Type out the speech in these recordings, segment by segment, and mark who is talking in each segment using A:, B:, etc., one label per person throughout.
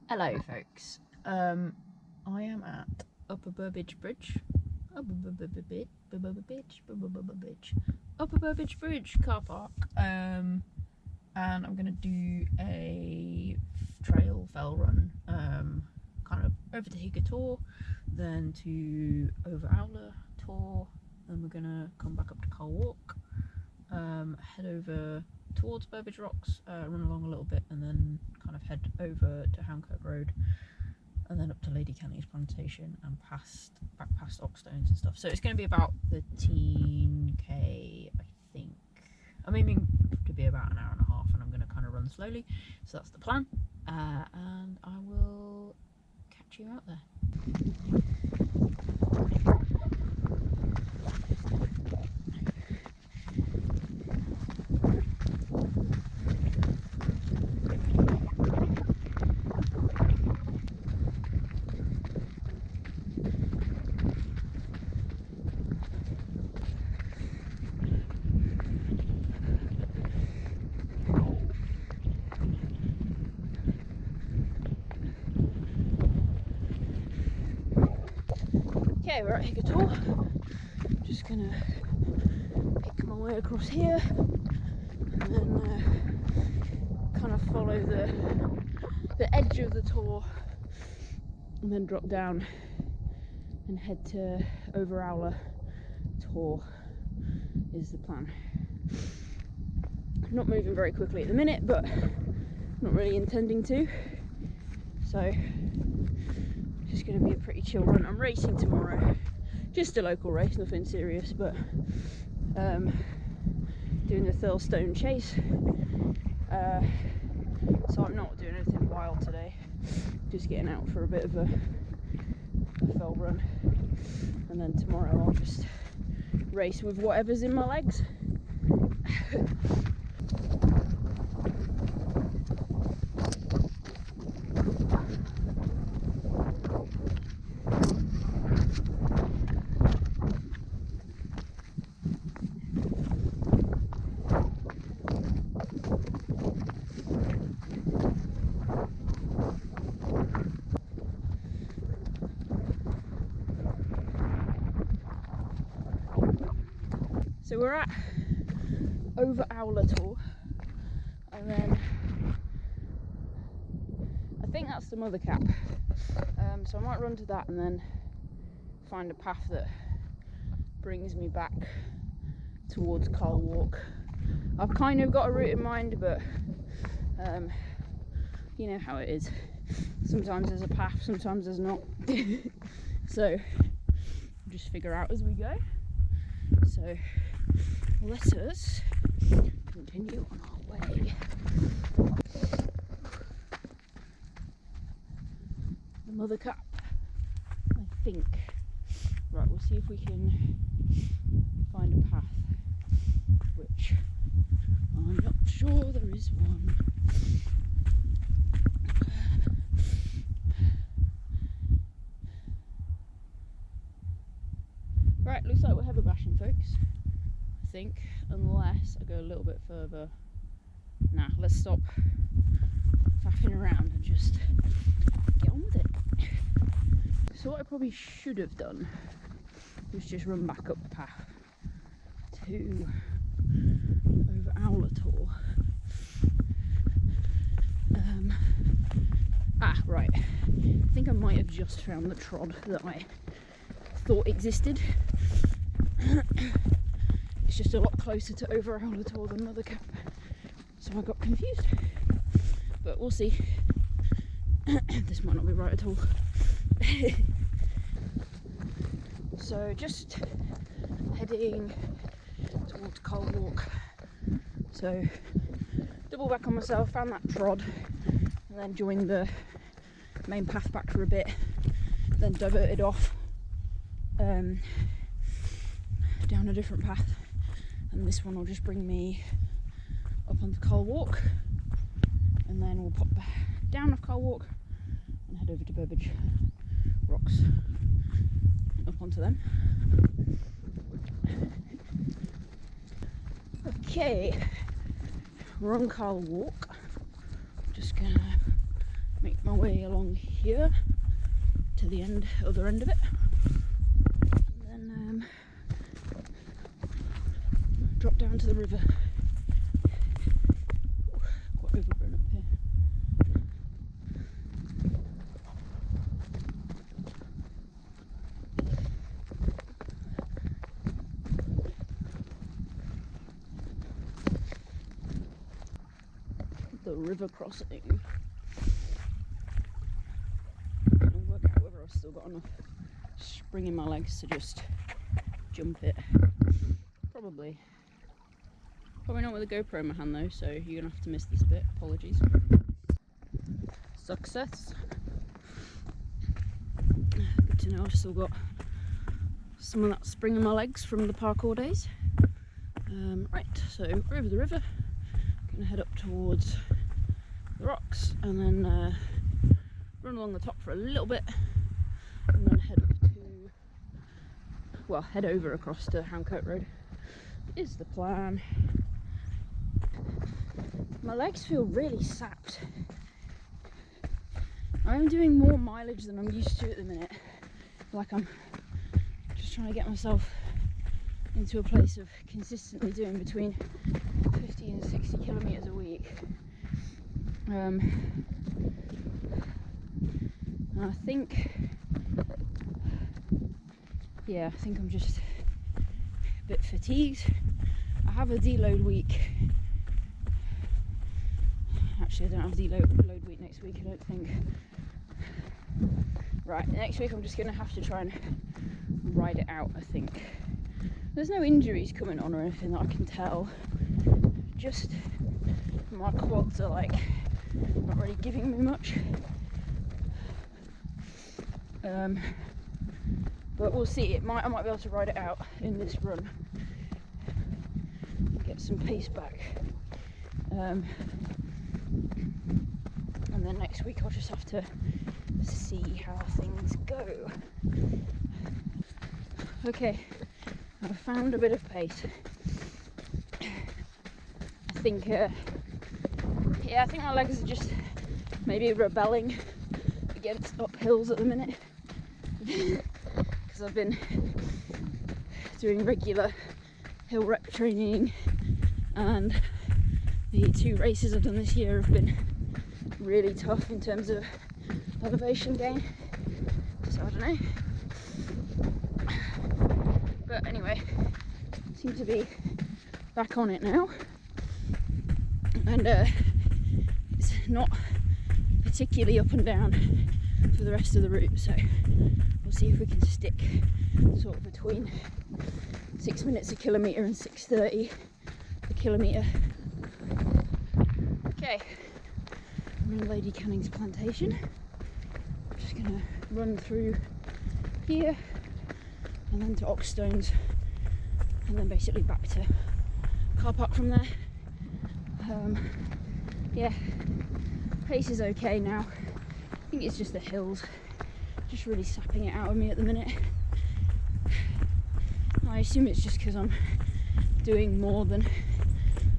A: Hello folks, I am at Upper Burbage Bridge, Upper Burbage Bridge car park, and I'm going to do a trail fell run, kind of over to Higger Tor, then to over Tor, then we're going to come back up to Carl Walk, head over towards Burbage Rocks, run along a little bit, and then kind of head over to Hounkirk Road, and then up to Lady Kennedy's plantation and back past Oxstones and stuff. So it's going to be about 13k, I think. I'm aiming to be about an hour and a half, and I'm going to kind of run slowly. So that's the plan, and I will catch you out there. Okay, we're at Higger Tor. Just gonna pick my way across here and then kind of follow the edge of the Tor and then drop down and head to over Tor is the plan. I'm not moving very quickly at the minute, but not really intending to, so it's going to be a pretty chill run. I'm racing tomorrow, just a local race, nothing serious, but doing the Thurlstone Chase, so I'm not doing anything wild today, just getting out for a bit of a fell run, and then tomorrow I'll just race with whatever's in my legs. So we're at over Tor, and then I think that's the mother cap, so I might run to that and then find a path that brings me back towards Carl Walk. I've kind of got a route in mind, but you know how it is, sometimes there's a path, sometimes there's not. So we'll just figure out as we go. So let us continue on our way. The mother cap, I think. Right, we'll see if we can find a path, which I'm not sure there is one. Right, looks like we're heather bashing, folks. I think, unless I go a little bit further. Nah, let's stop faffing around and just get on with it. So what I probably should have done was just run back up the path to over Tor. Right. I think I might have just found the trod that I thought existed. It's just a lot closer to over Tor than mother cap, so I got confused, but we'll see. This might not be right at all. So just heading towards Carl Walk, so double back on myself, found that trod, and then joined the main path back for a bit, then diverted off down a different path, and this one will just bring me up onto Carl Walk, and then we'll pop down off Carl Walk and head over to Burbage Rocks, up onto them. Okay, we're on Carl Walk. Just gonna make my way along here to the other end of it, and then drop down to the river. Quite overgrown up here. The river crossing. I'll work out whether I've still got enough spring in my legs to just jump it. Probably not with a GoPro in my hand though, so you're gonna have to miss this bit. Apologies. Success. Good to know I've still got some of that spring in my legs from the parkour days. Right, so over the river, gonna head up towards the rocks and then run along the top for a little bit and then head over across to Hancote Road is the plan. My legs feel really sapped. I'm doing more mileage than I'm used to at the minute. Like I'm just trying to get myself into a place of consistently doing between 50 and 60 kilometres a week. And I think I'm just a bit fatigued. I have a deload week. Actually, I don't have a deload week next week, I don't think. Right, next week I'm just going to have to try and ride it out, I think. There's no injuries coming on or anything that I can tell. Just my quads are like not really giving me much. But we'll see. I might be able to ride it out in this run and get some pace back. And then next week I'll just have to see how things go. Okay, I've found a bit of pace. I think my legs are just maybe rebelling against uphills at the minute. Because I've been doing regular hill rep training, and the 2 races I've done this year have been really tough in terms of elevation gain, so I don't know. But anyway, seem to be back on it now, and it's not particularly up and down for the rest of the route, so we'll see if we can stick sort of between 6 minutes a kilometre and 6:30 a kilometre. Okay, I'm in Lady Canning's plantation. I'm just gonna run through here and then to Oxstones and then basically back to car park from there. Yeah, pace is okay now. I think it's just the hills just really sapping it out of me at the minute. I assume it's just because I'm doing more than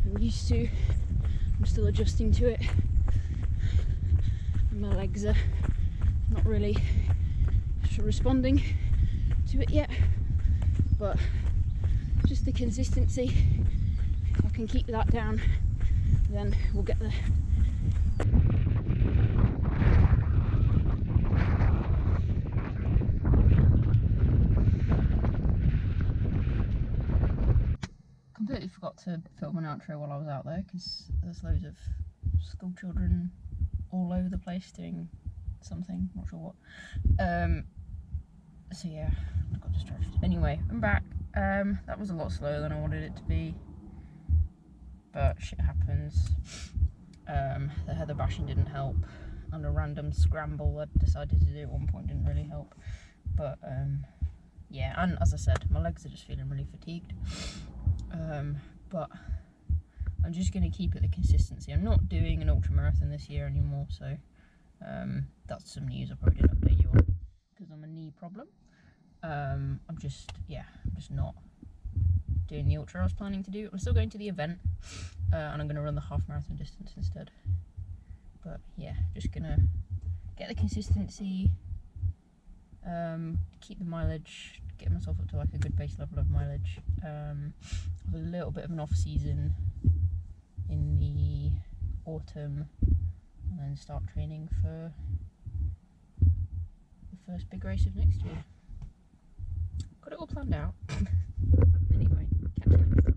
A: I'm used to. I'm still adjusting to it. My legs are not really responding to it yet, but just the consistency. If I can keep that down, then we'll get there. Completely forgot to film an outro while I was out there because there's loads of school children all over the place doing something, not sure what. So yeah, I got distracted. Anyway, I'm back. That was a lot slower than I wanted it to be, but shit happens. The heather bashing didn't help, and a random scramble I decided to do at one point didn't really help. But yeah, and as I said, my legs are just feeling really fatigued. But I'm just going to keep it the consistency. I'm not doing an ultra marathon this year anymore, so that's some news I probably didn't update you on because I'm a knee problem. I'm just not doing the ultra I was planning to do. I'm still going to the event, and I'm going to run the half marathon distance instead. But yeah, just gonna get the consistency, keep the mileage, get myself up to like a good base level of mileage, with a little bit of an off season in the autumn, and then start training for the first big race of next year. Got it all planned out. Anyway, catch you next time.